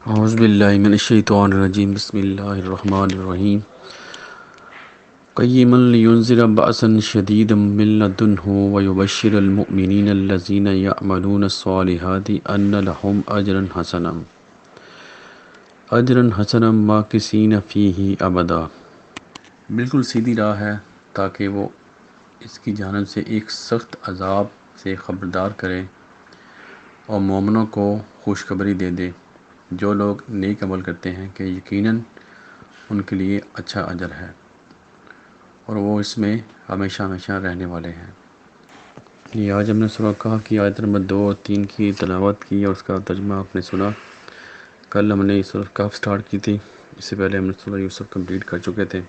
اعوذ باللہ من الشیطان الرجیم بسم اللہ الرحمن الرحیم قیما لینذر بأسا شدیدا من لدنہ ویبشر المؤمنین الذین یعملون الصالحات ان لهم اجرا حسنا ماکثین فیہ ابدا۔ بالکل سیدھی راہ ہے تاکہ وہ اس کی جانب سے ایک سخت عذاب سے خبردار کرے اور مومنوں کو خوشخبری دے دے جو لوگ نیک عمل کرتے ہیں کہ یقیناً ان کے لیے اچھا اجر ہے اور وہ اس میں ہمیشہ ہمیشہ رہنے والے ہیں۔ یہ آج ہم نے سورہ کہف کی آیت نمبر 2 اور 3 کی تلاوت کی اور اس کا ترجمہ آپ نے سنا۔ کل ہم نے سورہ کہف سٹارٹ کی تھی، اس سے پہلے ہم نے سورہ یوسف کمپلیٹ کر چکے تھے۔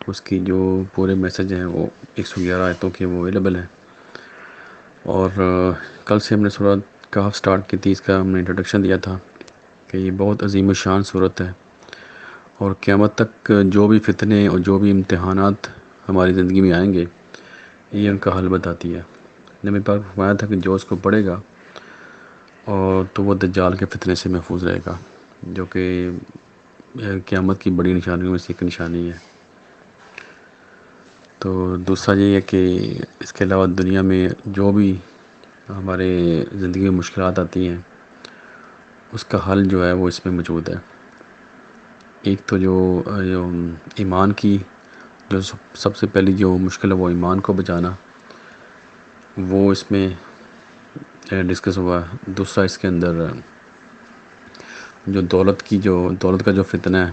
اس کی جو پورے میسج ہیں وہ 111 آیتوں کے وہ اویلیبل ہیں، اور کل سے ہم نے سورہ کہف سٹارٹ کی تھی۔ اس کا ہم نے انٹروڈکشن دیا تھا کہ یہ بہت عظیم الشان صورت ہے اور قیامت تک جو بھی فتنے اور جو بھی امتحانات ہماری زندگی میں آئیں گے یہ ان کا حل بتاتی ہے۔ نبی پاک نے فرمایا تھا کہ جو اس کو پڑھے گا اور تو وہ دجال کے فتنے سے محفوظ رہے گا، جو کہ قیامت کی بڑی نشانیوں میں سے ایک نشانی ہے۔ تو دوسرا یہ ہے کہ اس کے علاوہ دنیا میں جو بھی ہمارے زندگی میں مشکلات آتی ہیں اس کا حل جو ہے وہ اس میں موجود ہے۔ ایک تو جو ایمان کی جو سب سے پہلی جو مشکل ہے وہ ایمان کو بچانا، وہ اس میں ڈسکس ہوا ہے۔ دوسرا اس کے اندر جو دولت کا جو فتنہ ہے،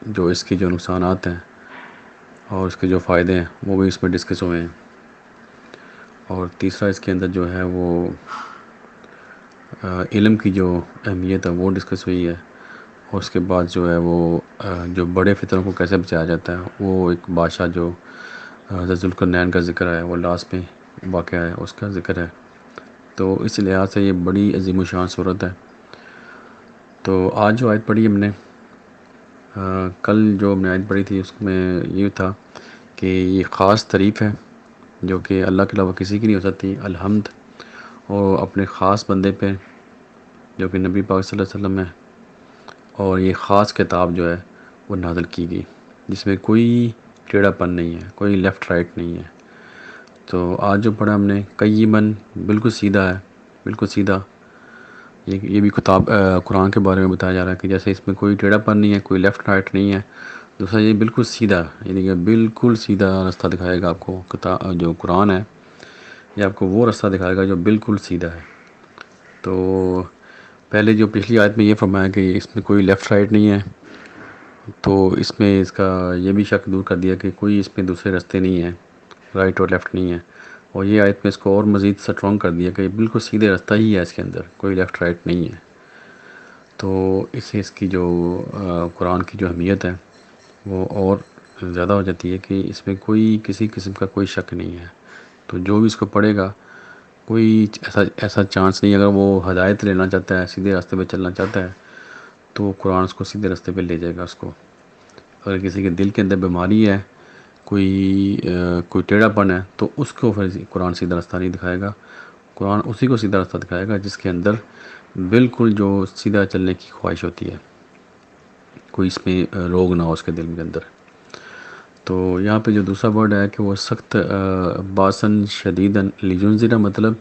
جو اس کی جو نقصانات ہیں اور اس کے جو فائدے ہیں وہ بھی اس میں ڈسکس ہوئے ہیں۔ اور تیسرا اس کے اندر جو ہے وہ علم کی جو اہمیت ہے وہ ڈسکس ہوئی ہے، اور اس کے بعد جو ہے وہ جو بڑے فتنوں کو کیسے بچایا جاتا ہے، وہ ایک بادشاہ جو حضرت ذوالقرنین کا ذکر ہے وہ لاسٹ میں واقعہ ہے اس کا ذکر ہے۔ تو اس لحاظ سے یہ بڑی عظیم الشان صورت ہے۔ تو آج جو آیت پڑھی ہم نے، کل جو ہم نے آیت پڑھی تھی اس میں یہ تھا کہ یہ خاص تعریف ہے جو کہ اللہ کے علاوہ کسی کی نہیں ہو سکتی، الحمد، اور اپنے خاص بندے پہ جو کہ نبی پاک صلی اللہ علیہ وسلم ہے، اور یہ خاص کتاب جو ہے وہ نازل کی گئی جس میں کوئی ٹیڑھا پن نہیں ہے، کوئی لیفٹ رائٹ نہیں ہے۔ تو آج جو پڑھا ہم نے قیماً، بالکل سیدھا ہے، بالکل سیدھا۔ یہ بھی قرآن کے بارے میں بتایا جا رہا ہے کہ جیسے اس میں کوئی ٹیڑھا پن نہیں ہے، کوئی لیفٹ رائٹ نہیں ہے۔ دوسرا یہ بالکل سیدھا، یعنی کہ بالکل سیدھا راستہ دکھائے گا آپ کو۔ جو قرآن ہے یہ آپ کو وہ راستہ دکھائے گا جو بالکل سیدھا ہے۔ تو پہلے جو پچھلی آیت میں یہ فرمایا کہ اس میں کوئی لیفٹ رائٹ نہیں ہے، تو اس میں اس کا یہ بھی شک دور کر دیا کہ کوئی اس میں دوسرے راستے نہیں ہیں، رائٹ اور لیفٹ نہیں ہے۔ اور یہ آیت میں اس کو اور مزید سٹرونگ کر دیا کہ بالکل سیدھے راستہ ہی ہے، اس کے اندر کوئی لیفٹ رائٹ نہیں ہے۔ تو اس سے اس کی جو قرآن کی جو اہمیت ہے وہ اور زیادہ ہو جاتی ہے کہ اس میں کوئی کسی قسم کا کوئی شک نہیں ہے۔ تو جو بھی اس کو پڑھے گا، کوئی ایسا چانس نہیں، اگر وہ ہدایت لینا چاہتا ہے، سیدھے راستے پہ چلنا چاہتا ہے تو قرآن اس کو سیدھے راستے پہ لے جائے گا اس کو۔ اگر کسی کے دل کے اندر بیماری ہے، کوئی ٹیڑھا پن ہے، تو اس کو پھر قرآن سیدھا راستہ نہیں دکھائے گا۔ قرآن اسی کو سیدھا راستہ دکھائے گا جس کے اندر بالکل جو سیدھا چلنے کی خواہش ہوتی ہے، کوئی اس میں روگ نہ ہو اس کے دل کے اندر۔ تو یہاں پہ جو دوسرا ورڈ ہے کہ وہ سخت باسن شدیدن لینذر، مطلب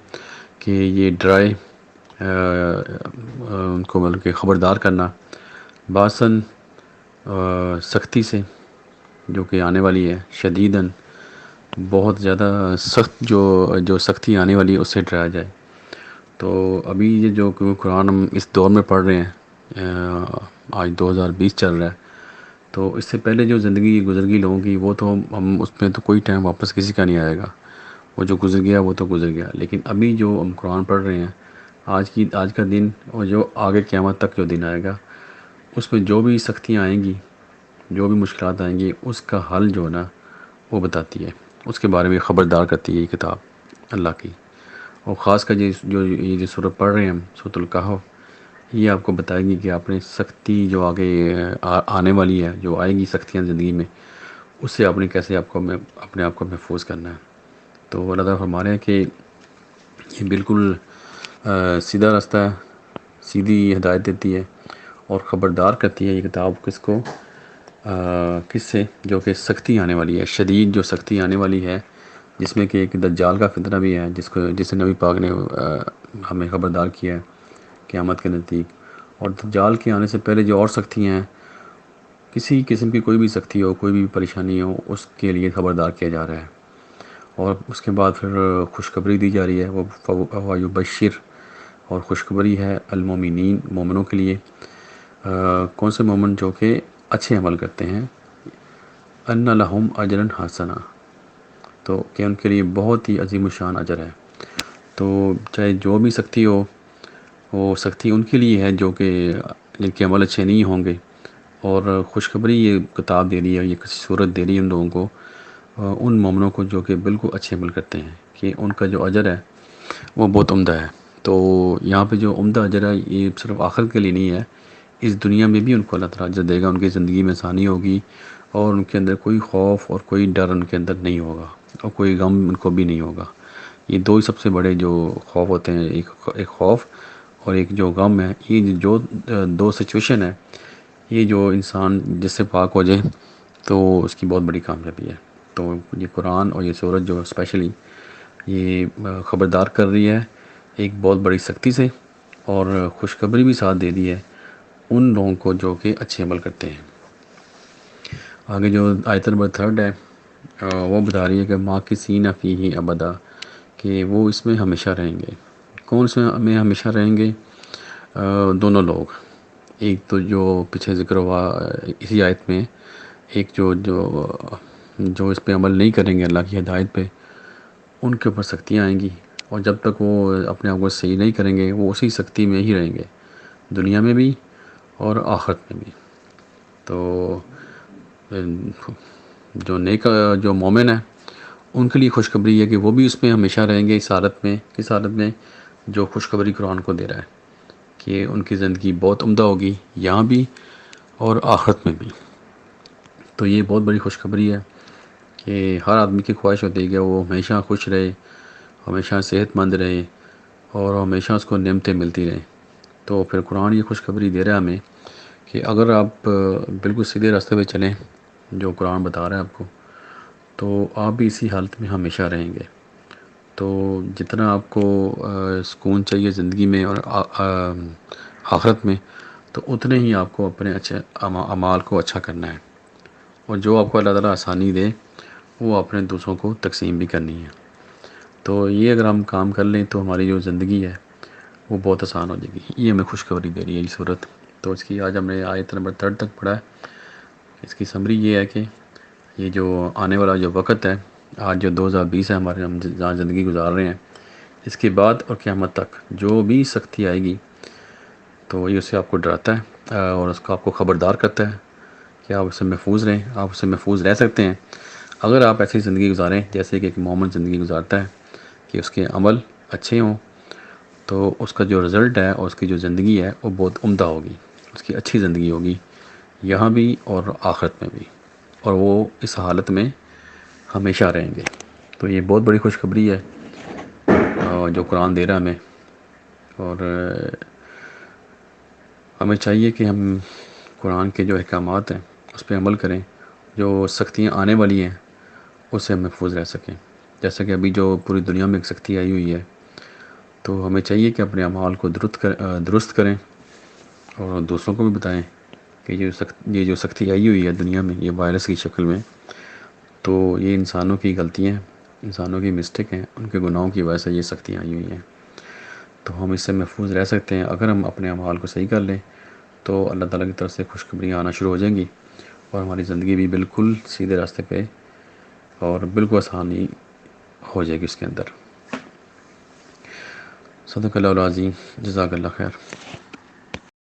کہ یہ ڈرائے ان کو، مطلب کہ خبردار کرنا، باسن سختی سے جو کہ آنے والی ہے، شدیدن بہت زیادہ سخت، جو سختی آنے والی ہے اس سے ڈرایا جائے۔ تو ابھی یہ جو قرآن ہم اس دور میں پڑھ رہے ہیں، آج 2020 چل رہا ہے، تو اس سے پہلے جو زندگی گزر گئی لوگوں کی، وہ تو ہم اس میں تو کوئی ٹائم واپس کسی کا نہیں آئے گا، وہ جو گزر گیا وہ تو گزر گیا۔ لیکن ابھی جو ہم قرآن پڑھ رہے ہیں، آج کا دن اور جو آگے قیامت تک جو دن آئے گا، اس میں جو بھی سختیاں آئیں گی، جو بھی مشکلات آئیں گی، اس کا حل جو ہے نا وہ بتاتی ہے، اس کے بارے میں خبردار کرتی ہے یہ کتاب اللہ کی۔ اور خاص کر یہ جو سورہ پڑھ رہے ہیں ہم، سورۃ الکہف، یہ آپ کو بتائے گی کہ آپ نے سختی جو آگے آنے والی ہے، جو آئے گی سختیاں زندگی میں، اس سے آپ نے کیسے اپنے آپ کو محفوظ کرنا ہے۔ تو اللہ تعالیٰ فرما رہے ہیں کہ یہ بالکل سیدھا راستہ ہے، سیدھی ہدایت دیتی ہے اور خبردار کرتی ہے یہ کتاب کس کو، کس سے، جو کہ سختی آنے والی ہے، شدید جو سختی آنے والی ہے، جس میں کہ ایک دجال کا فتنہ بھی ہے، جس سے نبی پاک نے ہمیں خبردار کیا ہے قیامت کے نزدیک۔ اور دجال کے آنے سے پہلے جو اور سختیاں ہیں، کسی قسم کی کوئی بھی سختی ہو، کوئی بھی پریشانی ہو، اس کے لیے خبردار کیا جا رہا ہے۔ اور اس کے بعد پھر خوشخبری دی جا رہی ہے، وہ بشیر، اور خوشخبری ہے المومنین، مومنوں کے لیے۔ کون سے مومن؟ جو کہ اچھے عمل کرتے ہیں، ان لہم اجرا حسنا، تو کہ ان کے لیے بہت ہی عظیم الشان اجر ہے۔ تو چاہے جو بھی سختی ہو، وہ سختی ان کے لیے ہے جو کہ جن کے عمل اچھے نہیں ہوں گے، اور خوشخبری یہ کتاب دے رہی ہے، یہ صورت دے رہی ہے ان لوگوں کو، ان مومنوں کو جو کہ بالکل اچھے عمل کرتے ہیں، کہ ان کا جو اجر ہے وہ بہت عمدہ ہے۔ تو یہاں پہ جو عمدہ اجر ہے یہ صرف آخرت کے لیے نہیں ہے، اس دنیا میں بھی ان کو اللہ تعالیٰ اجر دے گا، ان کی زندگی میں آسانی ہوگی، اور ان کے اندر کوئی خوف اور کوئی ڈر ان کے اندر نہیں ہوگا، اور کوئی غم ان کو بھی نہیں ہوگا۔ یہ دو ہی سب سے بڑے جو خوف ہوتے ہیں، ایک خوف اور ایک جو غم ہے، یہ جو دو سچویشن ہے، یہ جو انسان جس سے پاک ہو جائے تو اس کی بہت بڑی کامیابی ہے۔ تو یہ قرآن اور یہ سورت جو اسپیشلی یہ خبردار کر رہی ہے ایک بہت بڑی سختی سے، اور خوشخبری بھی ساتھ دے دی ہے ان لوگوں کو جو کہ اچھے عمل کرتے ہیں۔ آگے جو آیت نمبر 3 ہے، وہ بتا رہی ہے کہ ماکثین فیہ ابدا، کہ وہ اس میں ہمیشہ رہیں گے۔ کون اس میں ہمیشہ رہیں گے؟ دونوں لوگ، ایک تو جو پیچھے ذکر ہوا اسی آیت میں، ایک جو اس پہ عمل نہیں کریں گے اللہ کی ہدایت پہ، ان کے اوپر سختیاں آئیں گی، اور جب تک وہ اپنے آپ کو صحیح نہیں کریں گے وہ اسی سختی میں ہی رہیں گے، دنیا میں بھی اور آخرت میں بھی۔ تو جو مومن ہے ان کے لیے خوشخبری ہے کہ وہ بھی اس میں ہمیشہ رہیں گے، اس حالت میں، کس حالت میں؟ جو خوشخبری قرآن کو دے رہا ہے کہ ان کی زندگی بہت عمدہ ہوگی یہاں بھی اور آخرت میں بھی۔ تو یہ بہت بڑی خوشخبری ہے کہ ہر آدمی کی خواہش ہوتی ہے کہ وہ ہمیشہ خوش رہے، ہمیشہ صحت مند رہے، اور ہمیشہ اس کو نعمتیں ملتی رہیں۔ تو پھر قرآن یہ خوشخبری دے رہا ہے ہمیں کہ اگر آپ بالکل سیدھے راستے پہ چلیں جو قرآن بتا رہا ہے آپ کو، تو آپ بھی اسی حالت میں ہمیشہ رہیں گے۔ تو جتنا آپ کو سکون چاہیے زندگی میں اور آخرت میں، تو اتنے ہی آپ کو اپنے اچھے اعمال کو اچھا کرنا ہے، اور جو آپ کو اللہ تعالیٰ آسانی دے وہ اپنے دوسروں کو تقسیم بھی کرنی ہے۔ تو یہ اگر ہم کام کر لیں تو ہماری جو زندگی ہے وہ بہت آسان ہو جائے گی۔ یہ ہمیں خوشخبری دے رہی ہے یہ صورت۔ تو اس کی آج ہم نے آیت نمبر 3 تک پڑھا ہے۔ اس کی سمری یہ ہے کہ یہ جو آنے والا جو وقت ہے، آج جو 2020 ہے ہمارے، ہم جہاں زندگی گزار رہے ہیں، اس کے بعد اور قیامت تک جو بھی سختی آئے گی تو یہ اسے آپ کو ڈراتا ہے، اور اس کو آپ کو خبردار کرتا ہے کہ آپ اس سے محفوظ رہیں، آپ اس سے محفوظ رہ سکتے ہیں اگر آپ ایسی زندگی گزاریں جیسے کہ ایک مومن زندگی گزارتا ہے، کہ اس کے عمل اچھے ہوں، تو اس کا جو رزلٹ ہے اور اس کی جو زندگی ہے وہ بہت عمدہ ہوگی، اس کی اچھی زندگی ہوگی یہاں بھی اور آخرت میں بھی، اور وہ اس حالت میں ہمیشہ رہیں گے۔ تو یہ بہت بڑی خوشخبری ہے جو قرآن دے رہا ہمیں، اور ہمیں چاہیے کہ ہم قرآن کے جو احکامات ہیں اس پہ عمل کریں، جو سختیاں آنے والی ہیں اس سے ہم محفوظ رہ سکیں۔ جیسا کہ ابھی جو پوری دنیا میں ایک سختی آئی ہوئی ہے، تو ہمیں چاہیے کہ اپنے اعمال کو درست کریں، اور دوسروں کو بھی بتائیں کہ یہ جو سختی آئی ہوئی ہے دنیا میں، یہ وائرس کی شکل میں، تو یہ انسانوں کی غلطیاں ہیں، انسانوں کی مسٹیک ہیں، ان کے گناہوں کی وجہ سے یہ سختیاں آئی ہوئی ہیں۔ تو ہم اس سے محفوظ رہ سکتے ہیں اگر ہم اپنے اعمال کو صحیح کر لیں، تو اللہ تعالیٰ کی طرف سے خوشخبریاں آنا شروع ہو جائیں گی، اور ہماری زندگی بھی بالکل سیدھے راستے پہ اور بالکل آسانی ہو جائے گی اس کے اندر۔ صدق اللہ العظیم، جزاک اللہ خیر۔